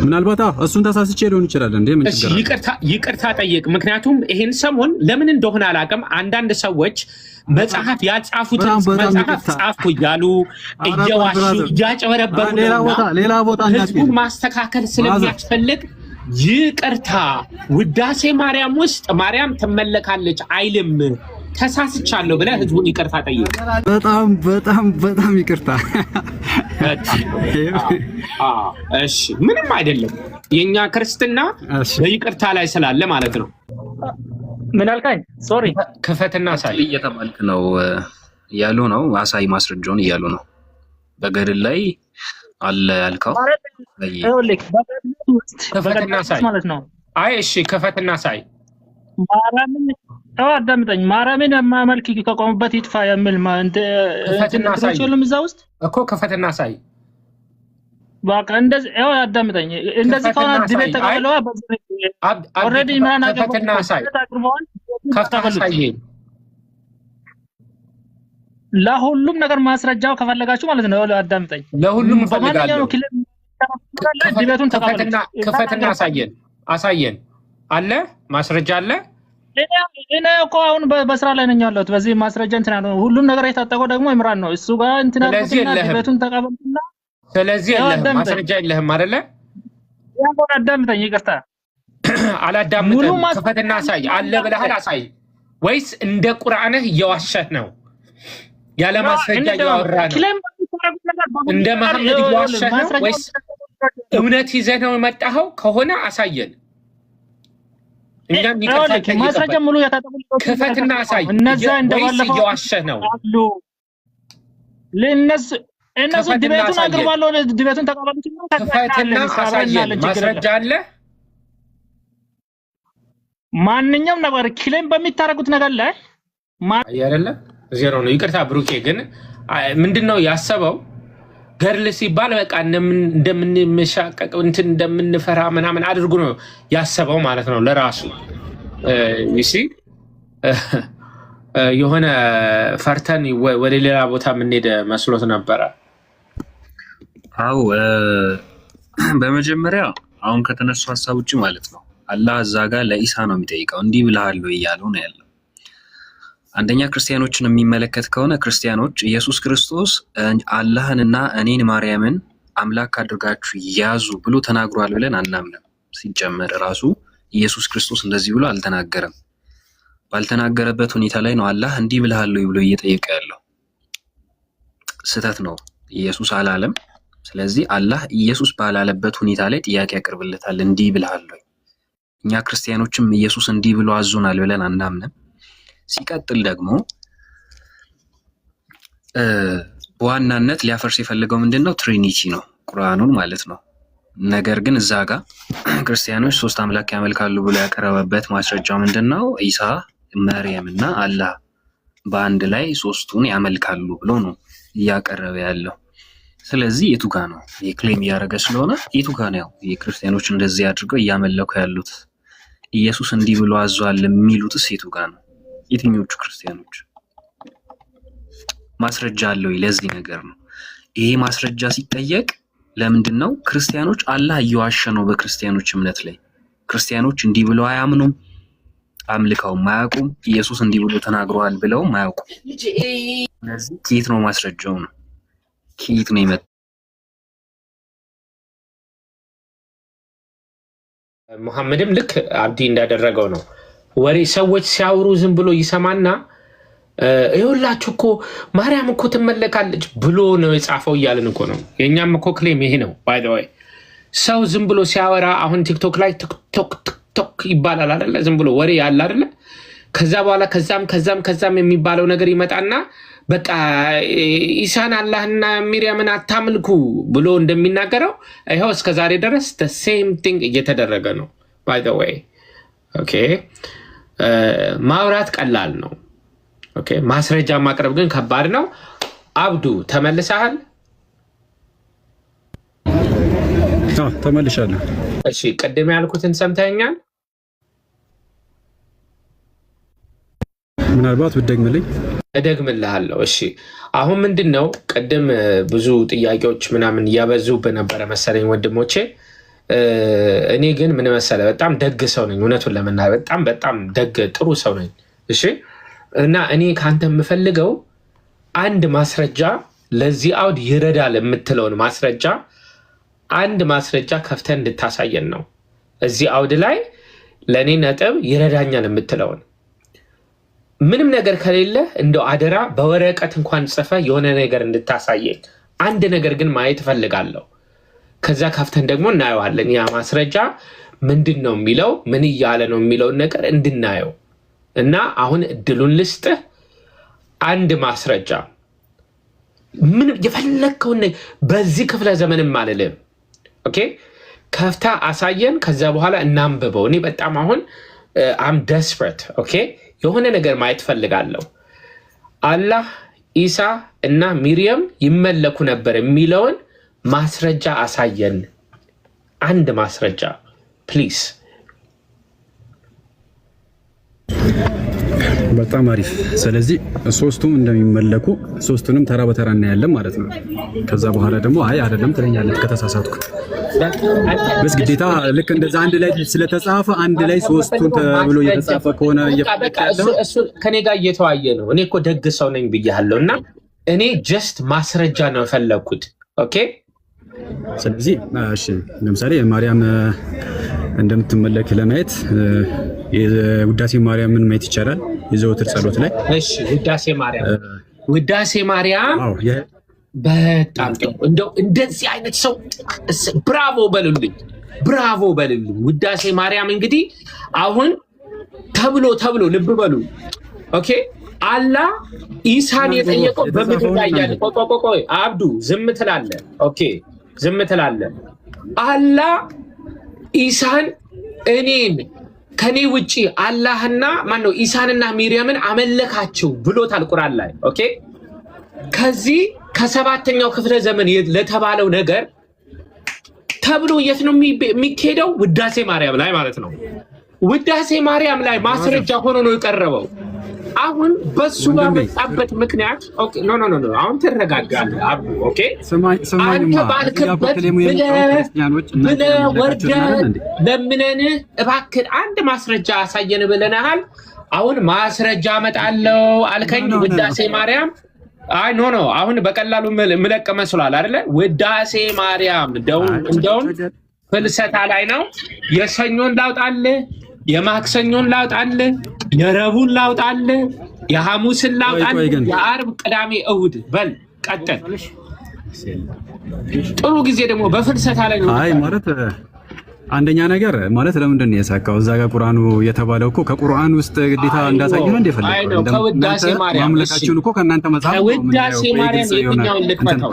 ምናልባት እሱን ተሳስቼ ሊሆን ይችላል እንዴ ምን ችግር አለ? ይቅርታ ጠይቅ። ምክንያቱም ይሄን ሰሞን ለምን እንደሆነ አላውቅም አንዳንድ ሰዎች መጽሐፍ ያጻፉትን መጽሐፍ ጻፉ እያሉ እየዋሹ እያጨበረበሩ ሌላ ቦታ ህዝቡን ማስተካከል ስለሚያስፈልግ ይቅርታ። ውዳሴ ማርያም ውስጥ ማርያም ትመለካለች አይልም። ተሳስቻለሁ ብለህ ህዝቡን ይቅርታ ጠይቅ። በጣም ይቅርታ። እሺ ምንም አይደለም። የኛ ክርስትና በይቅርታ ላይ ስላለ ማለት ነው። ምን አልካኝ? ሶሪ ክፈትና ሳይ እየተባልክ ነው ያሉ ነው። አሳይ ማስረጃውን እያሉ ነው። በገድል ላይ አለ ያልከው ክፈትና ሳይ ማለት ነው። አይ እሺ ክፈትና ሳይ ማርያምን አዳምጠኝ። ማርያምን የማያመልክ ከቆመበት ይጥፋ የሚል ክፈትና ሳይ እዛ ውስጥ እኮ ክፈትና ሳይ በቃ እንደዚህ አዳምጠኝ። እንደዚህ ከሆነ ዲቤት ተቀበለዋ ኦልሬዲ ማን ክፈትና ሳይ ከፍተህ ሳይ ለሁሉም ነገር ማስረጃው ከፈለጋችሁ ማለት ነው። አዳምጠኝ። ለሁሉም ፈልጋለሁ። ዲቤቱን ክፈትና አሳየን አለ ማስረጃ አለ። እኔ እኮ አሁን በስራ ላይ ነኝ ያለሁት። በዚህ ማስረጃ እንትና ነው። ሁሉም ነገር የታጠቀው ደግሞ ኢምራን ነው። እሱ ጋር እንትና ዲቤቱን ተቀበልና ስለዚህ የለህም ማስረጃ የለህም አይደለ? ያው አዳምጠኝ። ይቅርታ አላዳምጥም። ክፈትና አሳይ። አለ ብለሃል አሳይ። ወይስ እንደ ቁርአንህ እየዋሸህ ነው? ያለ ማስረጃ እያወራህ ነው? እንደ መሐመድ እየዋሸህ ነው ወይስ እውነት ይዘህ ነው የመጣኸው? ከሆነ አሳየን። እኛም ይቅርታ ማስረጃ ሙሉ ያታጠቁ ክፈትና አሳይ። ወይስ እየዋሸህ ነው? እነሱ ዲቤቱን አቅርባለሁ። ዲቤቱን ተቀበሉት። ክፈትና አሳየን። ማስረጃ አለ? ማንኛውም ነገር ክሌም በሚታረጉት ነገር ላይ አይደለ ዜሮ ነው። ይቅርታ ብሩኬ፣ ግን ምንድነው ያሰበው? ገርል ሲባል በቃ እንደምንመሻቀቅ እንትን እንደምንፈራ ምናምን አድርጎ ነው ያሰበው ማለት ነው ለራሱ። እሺ የሆነ ፈርተን ወደ ሌላ ቦታ የምንሄድ መስሎት ነበረ። አው በመጀመሪያ አሁን ከተነሱ ሐሳብ ውጪ ማለት ነው አላህ እዛ ጋር ለኢሳ ነው የሚጠይቀው። እንዲህ ብለሃል ወይ እያለው ነው ያለው። አንደኛ ክርስቲያኖችን የሚመለከት ከሆነ ክርስቲያኖች ኢየሱስ ክርስቶስ አላህንና እኔን ማርያምን አምላክ አድርጋችሁ ያዙ ብሎ ተናግሯል ብለን አናምንም። ሲጀመር ራሱ ኢየሱስ ክርስቶስ እንደዚህ ብሎ አልተናገረም። ባልተናገረበት ሁኔታ ላይ ነው አላህ እንዲህ ብለሃል ወይ ብሎ እየጠየቀ ያለው። ስህተት ነው። ኢየሱስ አላለም። ስለዚህ አላህ ኢየሱስ ባላለበት ሁኔታ ላይ ጥያቄ ያቀርብለታል። እንዲህ ብለሃል ወይ? እኛ ክርስቲያኖችም ኢየሱስ እንዲህ ብሎ አዞናል ብለን አናምንም። ሲቀጥል ደግሞ በዋናነት ሊያፈርስ የፈለገው ምንድነው? ትሪኒቲ ነው፣ ቁርአኑን ማለት ነው። ነገር ግን እዛ ጋር ክርስቲያኖች ሶስት አምላክ ያመልካሉ ብሎ ያቀረበበት ማስረጃው ምንድነው? ኢሳ፣ መርየም እና አላህ በአንድ ላይ ሶስቱን ያመልካሉ ብሎ ነው እያቀረበ ያለው። ስለዚህ የቱ ጋር ነው የክሌም እያደረገ ስለሆነ የቱ ጋር ነው የክርስቲያኖች እንደዚህ አድርገው እያመለኩ ያሉት? ኢየሱስ እንዲህ ብሎ አዟል የሚሉትስ የቱ ጋር ነው? የትኞቹ ክርስቲያኖች? ማስረጃ አለው ለዚህ ነገር ነው። ይሄ ማስረጃ ሲጠየቅ ለምንድን ነው ክርስቲያኖች አላህ እየዋሸ ነው? በክርስቲያኖች እምነት ላይ ክርስቲያኖች እንዲህ ብለው አያምኑም፣ አምልከውም አያውቁም፣ ኢየሱስ እንዲህ ብሎ ተናግሯል ብለውም አያውቁም። ስለዚህ ከየት ነው ማስረጃው? ነው ከየት ነው የመጣው? ሙሐመድም ልክ አብዲ እንዳደረገው ነው። ወሬ ሰዎች ሲያወሩ ዝም ብሎ ይሰማና ይኸውላችሁ እኮ ማርያም እኮ ትመለካለች ብሎ ነው የጻፈው እያልን እኮ ነው። የእኛም እኮ ክሌም ይሄ ነው። ባይ ዘ ወይ ሰው ዝም ብሎ ሲያወራ አሁን ቲክቶክ ላይ ቲክቶክ ይባላል አይደለ? ዝም ብሎ ወሬ ያለ አይደለ? ከዛ በኋላ ከዛም የሚባለው ነገር ይመጣና በቃ ኢሳን አላህና ሚርያምን አታምልኩ ብሎ እንደሚናገረው ይኸው እስከዛሬ ድረስ the same thing እየተደረገ ነው። ባይ ዘ ወይ ኦኬ፣ ማውራት ቀላል ነው። ኦኬ፣ ማስረጃ ማቅረብ ግን ከባድ ነው። አብዱ ተመልሰሃል? ተመልሻለሁ። እሺ፣ ቅድም ያልኩትን ሰምተኛል? ምናልባት ብትደግምልኝ? እደግምልሃለሁ። እሺ፣ አሁን ምንድነው ቅድም ብዙ ጥያቄዎች ምናምን እያበዙ በነበረ መሰለኝ ወንድሞቼ። እኔ ግን ምን መሰለህ በጣም ደግ ሰው ነኝ። እውነቱን ለመናገር በጣም ደግ ጥሩ ሰው ነኝ። እሺ እና እኔ ካንተ የምፈልገው አንድ ማስረጃ ለዚህ አውድ ይረዳል የምትለውን ማስረጃ አንድ ማስረጃ ከፍተህ እንድታሳየን ነው። እዚህ አውድ ላይ ለእኔ ነጥብ ይረዳኛል የምትለውን ምንም ነገር ከሌለ እንደው አደራ በወረቀት እንኳን ጽፈህ የሆነ ነገር እንድታሳየኝ። አንድ ነገር ግን ማየት እፈልጋለሁ። ከዛ ከፍተን ደግሞ እናየዋለን። ያ ማስረጃ ምንድን ነው የሚለው ምን እያለ ነው የሚለውን ነገር እንድናየው እና አሁን እድሉን ልስጥህ። አንድ ማስረጃ ምን የፈለግከውን በዚህ ክፍለ ዘመንም አልልም። ኦኬ ከፍታ አሳየን። ከዛ በኋላ እናንብበው። እኔ በጣም አሁን አም ደስፐሬት ኦኬ የሆነ ነገር ማየት ፈልጋለሁ። አላህ ኢሳ እና ሚሪየም ይመለኩ ነበር የሚለውን ማስረጃ አሳየን። አንድ ማስረጃ ፕሊዝ። በጣም አሪፍ። ስለዚህ ሶስቱም እንደሚመለኩ ሶስቱንም ተራ በተራ እናያለን ማለት ነው። ከዛ በኋላ ደግሞ አይ አይደለም ትለኛለች ከተሳሳትኩ። በስ ግዴታ ልክ እንደዛ አንድ ላይ ስለተጻፈ አንድ ላይ ሶስቱን ተብሎ እየተጻፈ ከሆነ እሱ ከኔ ጋር እየተዋየ ነው። እኔ እኮ ደግ ሰው ነኝ ብያለሁ እና እኔ ጀስት ማስረጃ ነው የፈለግኩት። ኦኬ ስለዚህ እሺ ለምሳሌ ማርያም እንደምትመለክ ለማየት የውዳሴ ማርያምን ማየት ይቻላል የዘወትር ጸሎት ላይ። እሺ ውዳሴ ማርያም በጣም ጥሩ። እንደው እንደዚህ አይነት ሰው ብራቮ በሉልኝ። ውዳሴ ማርያም እንግዲህ አሁን ተብሎ ልብ በሉ። ኦኬ አላህ ኢሳን የጠየቀው በምድር ላይ ያለ ቆይ አብዱ ዝም ትላለህ። ኦኬ ዝም ትላለህ። አላህ ኢሳን እኔን ከኔ ውጪ አላህና ማነው ኢሳንና ሚሪየምን አመለካቸው ብሎታል ቁርአን ላይ። ኦኬ ከዚህ ከሰባተኛው ክፍለ ዘመን ለተባለው ነገር ተብሎ የት ነው የሚካሄደው? ውዳሴ ማርያም ላይ ማለት ነው። ውዳሴ ማርያም ላይ ማስረጃ ሆኖ ነው የቀረበው። አሁን በሱ ባመጣበት ምክንያት ኦኬ ኖ አሁን ትረጋጋለህ አቡ። ኦኬ አንተ ባልክበት ብለህ ወርደህ ለምነንህ እባክህ አንድ ማስረጃ አሳየን ብለናል። አሁን ማስረጃ አመጣለሁ አልከኝ። ውዳሴ ማርያም አይ ኖ አሁን በቀላሉ ምለቅ መስሏል አይደለ? ውዳሴ ማርያም እንደውም ፍልሰታ ላይ ነው። የሰኞን ላውጣልህ፣ የማክሰኞን ላውጣልህ፣ የረቡዕን ላውጣልህ፣ የሐሙስን ላውጣልህ፣ የዓርብ ቅዳሜ እሁድ በል ቀጥል። ጥሩ ጊዜ ደግሞ በፍልሰታ ላይ ነው። አይ ማለት አንደኛ ነገር ማለት ለምንድን ነው የሳካው? እዛ ጋር ቁርአኑ የተባለው እኮ ከቁርአን ውስጥ ግዴታ እንዳሳየው ነው እንደፈለገው ከውዳሴ ማርያም ማምለካችሁን እኮ ከእናንተ መጽሐፍ ከውዳሴ ማርያም የትኛውን ልክፈተው?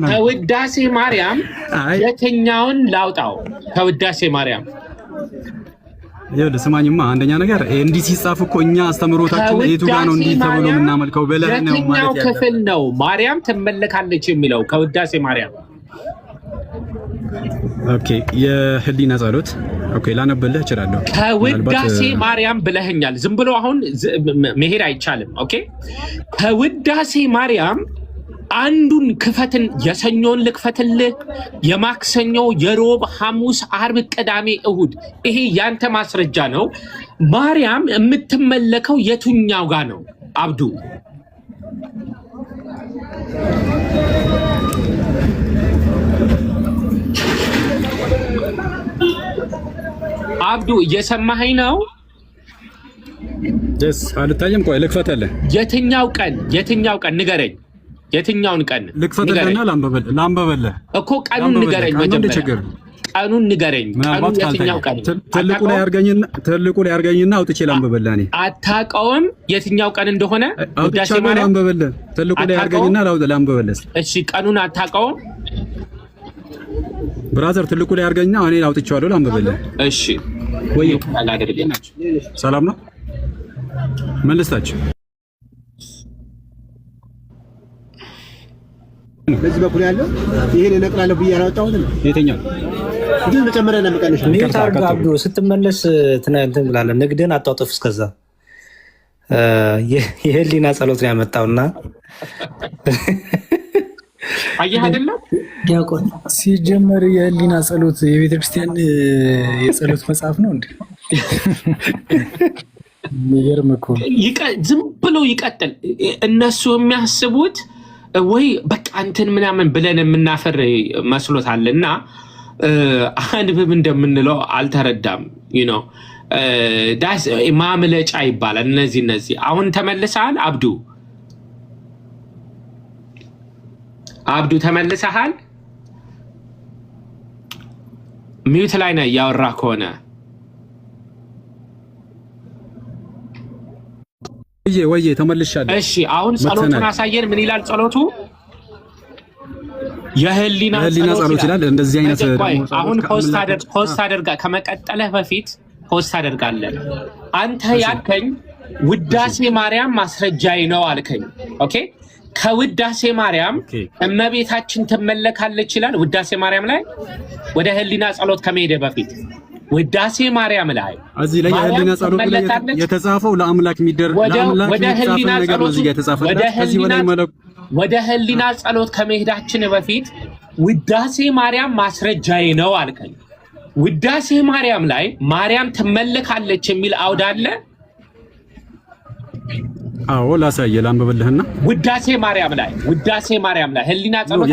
ከውዳሴ ማርያም የትኛውን ላውጣው? ከውዳሴ ማርያም ይኸውልህ ስማኝማ፣ አንደኛ ነገር እንዲህ ሲጻፍ እኮ እኛ አስተምሮታችን የቱ ጋር ነው እንዲህ ተብሎ የምናመልከው ብለህ ነው ማለት የትኛው ክፍል ነው ማርያም ትመለካለች የሚለው? ከውዳሴ ማርያም ኦኬ የህሊና ጸሎት ኦኬ ላነብልህ እችላለሁ። ከውዳሴ ማርያም ብለህኛል። ዝም ብሎ አሁን መሄድ አይቻልም። ኦኬ ከውዳሴ ማርያም አንዱን ክፈትን። የሰኞን ልክፈትልህ፣ የማክሰኞ፣ የሮብ፣ ሐሙስ፣ ዓርብ፣ ቅዳሜ፣ እሁድ። ይሄ ያንተ ማስረጃ ነው። ማርያም የምትመለከው የቱኛው ጋር ነው አብዱ? አብዱ እየሰማኸኝ ነው? ደስ አልታየም። ቆይ ልክፈትልህ። የትኛው ቀን ንገረኝ። የትኛውን ቀን ልክፈትልህና ላንበበልህ እኮ ቀኑን ንገረኝ። መጀመሪያ ቀኑን ንገረኝ። ቀኑን የትኛው ቀን? ትልቁ ላይ አድርገኝና አውጥቼ ላንበበልህ። እኔ አታውቀውም የትኛው ቀን እንደሆነ? ውዳሴ ማርያም ላንበበልህ። ትልቁ ላይ አድርገኝና ላንበበልህ። እሺ ቀኑን አታውቀውም? ብራዘር ትልቁ ላይ አድርገኝና እኔ አውጥቼዋለሁ ላንበበልህ። እሺ ወይ አላደርገናችሁ። ሰላም ነው መልስታችሁ። በዚህ በኩል ያለው ይሄን እነቅላለሁ ብዬ ያላወጣሁት ነው። የትኛው ግን መጨመሪያ እና መቀነሻ ነው። አብዱ ስትመለስ እንትን ብላለህ። ንግድህን አጣውጥፍ። እስከዛ የህሊና ጸሎት ነው ያመጣውና አየህ አይደለም ዲያቆን ሲጀመር የህሊና ጸሎት የቤተክርስቲያን የጸሎት መጽሐፍ ነው እንዴ? የሚገርም እኮ ዝም ብሎ ይቀጥል። እነሱ የሚያስቡት ወይ በቃ እንትን ምናምን ብለን የምናፈር መስሎታልና አንብብ እንደምንለው አልተረዳም። ዳስ ማምለጫ ይባላል። እነዚህ አሁን ተመልሰሃል አብዱ ተመልሰሃል። ሚውት ላይ ነው ያወራ ከሆነ ወይ ተመልሻለሁ። እሺ አሁን ጸሎቱን አሳየን። ምን ይላል ጸሎቱ? የህሊና ጸሎት ይላል። እንደዚህ አይነት አሁን ፖስት አድርጋ ከመቀጠልህ በፊት ፖስት አደርጋለሁ። አንተ ያልከኝ ውዳሴ ማርያም ማስረጃዬ ነው አልከኝ። ኦኬ ከውዳሴ ማርያም እመቤታችን ትመለካለች ይላል። ውዳሴ ማርያም ላይ ወደ ህሊና ጸሎት ከመሄደ በፊት ውዳሴ ማርያም ላይ እዚህ ላይ የህሊና ጸሎት ላይ የተጻፈው ለአምላክ የሚደረግ ወደ ህሊና ጸሎት ወደ ህሊና ጸሎት ከመሄዳችን በፊት ውዳሴ ማርያም ማስረጃዬ ነው አልከኝ። ውዳሴ ማርያም ላይ ማርያም ትመለካለች የሚል አውድ አለ? አዎ ላሳየህ፣ ላንብብልህና ውዳሴ ማርያም ላይ ህሊና ጸሎት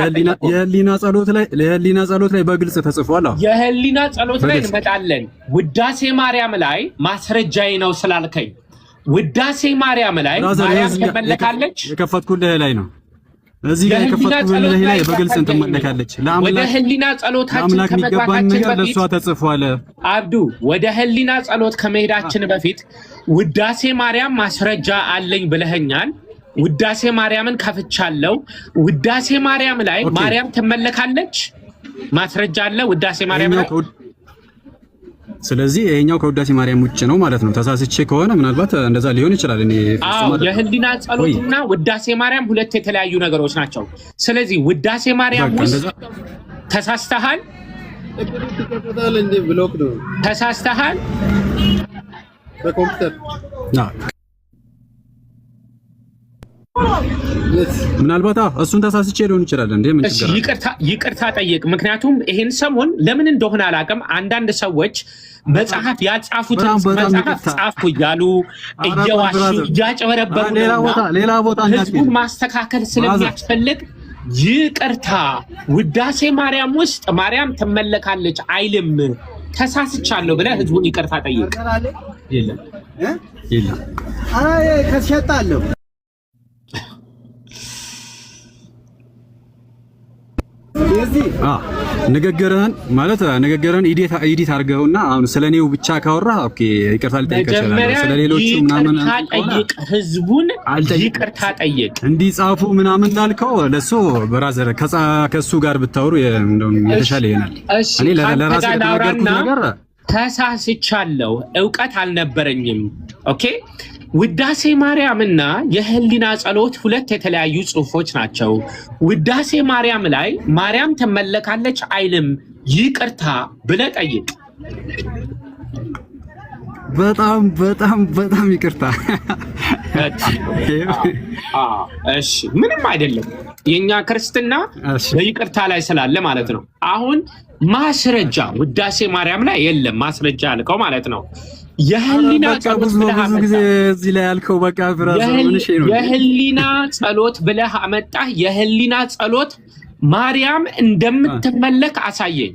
የህሊና ጸሎት ላይ በግልጽ ተጽፏል። አዎ የህሊና ጸሎት ላይ እንመጣለን። ውዳሴ ማርያም ላይ ማስረጃዬ ነው ስላልከኝ ውዳሴ ማርያም ላይ ማርያም ትመለካለች። የከፈትኩልህ ላይ ነው። እዚህ ጋር የከፈትኩልህ ላይ በግልጽ ትመለካለች። ወደ ህሊና ጸሎታችን ከመግባታችን በፊት ተጽፏል። አብዱ ወደ ህሊና ጸሎት ከመሄዳችን በፊት ውዳሴ ማርያም ማስረጃ አለኝ ብለኸኛል። ውዳሴ ማርያምን ከፍቻለሁ። ውዳሴ ማርያም ላይ ማርያም ትመለካለች ማስረጃ አለ ውዳሴ ማርያም ላይ። ስለዚህ ይሄኛው ከውዳሴ ማርያም ውጭ ነው ማለት ነው። ተሳስቼ ከሆነ ምናልባት እንደዛ ሊሆን ይችላል። እኔ የህሊና ጸሎትና ውዳሴ ማርያም ሁለት የተለያዩ ነገሮች ናቸው። ስለዚህ ውዳሴ ማርያም ውስጥ ተሳስተሃል። ተሳስተሃል በኮምፒውተር ምናልባት እሱን ተሳስቼ ሊሆን ይችላል። እንዴ ምን ችግር አለ? ይቅርታ ጠይቅ። ምክንያቱም ይሄን ሰሞን ለምን እንደሆነ አላውቅም፣ አንዳንድ ሰዎች መጽሐፍ ያጻፉትን መጽሐፍ ጻፉ እያሉ እየዋሹ እያጨበረበሩ ሌላ ቦታ ህዝቡን ማስተካከል ስለሚያስፈልግ ይቅርታ። ውዳሴ ማርያም ውስጥ ማርያም ትመለካለች አይልም። ተሳስቻለሁ ብለህ ህዝቡን ይቅርታ ጠይቅ። የለም አይ ከሸጣለሁ ንግግርህን ኢዲት አድርገውና አሁን ስለኔው ብቻ ካወራ ኦኬ ይቅርታ ልጠይቅ እችላለሁ። ስለሌሎቹ ምናምን ጠይቅ፣ ህዝቡን ይቅርታ ጠይቅ። እንዲጻፉ ምናምን ላልከው ለሱ ብራዘር ከሱ ጋር ብታወሩ የተሻለ ይሆናል። እኔ ለራሴ የተናገርኩት ነገር ተሳስቻለሁ፣ ዕውቀት አልነበረኝም። ኦኬ ውዳሴ ማርያምና የህሊና ጸሎት ሁለት የተለያዩ ጽሁፎች ናቸው። ውዳሴ ማርያም ላይ ማርያም ትመለካለች አይልም። ይቅርታ ብለህ ጠይቅ። በጣም ይቅርታ። እሺ ምንም አይደለም። የኛ ክርስትና በይቅርታ ላይ ስላለ ማለት ነው። አሁን ማስረጃ ውዳሴ ማርያም ላይ የለም ማስረጃ አልከው ማለት ነው። የህሊና ጸሎት ብለህ ብዙ ጊዜ እዚህ ላይ ያልከው በቃ ብራዘር ምን እሺ ነው? የህሊና ጸሎት ብለህ አመጣህ። የህሊና ጸሎት ማርያም እንደምትመለክ አሳየኝ።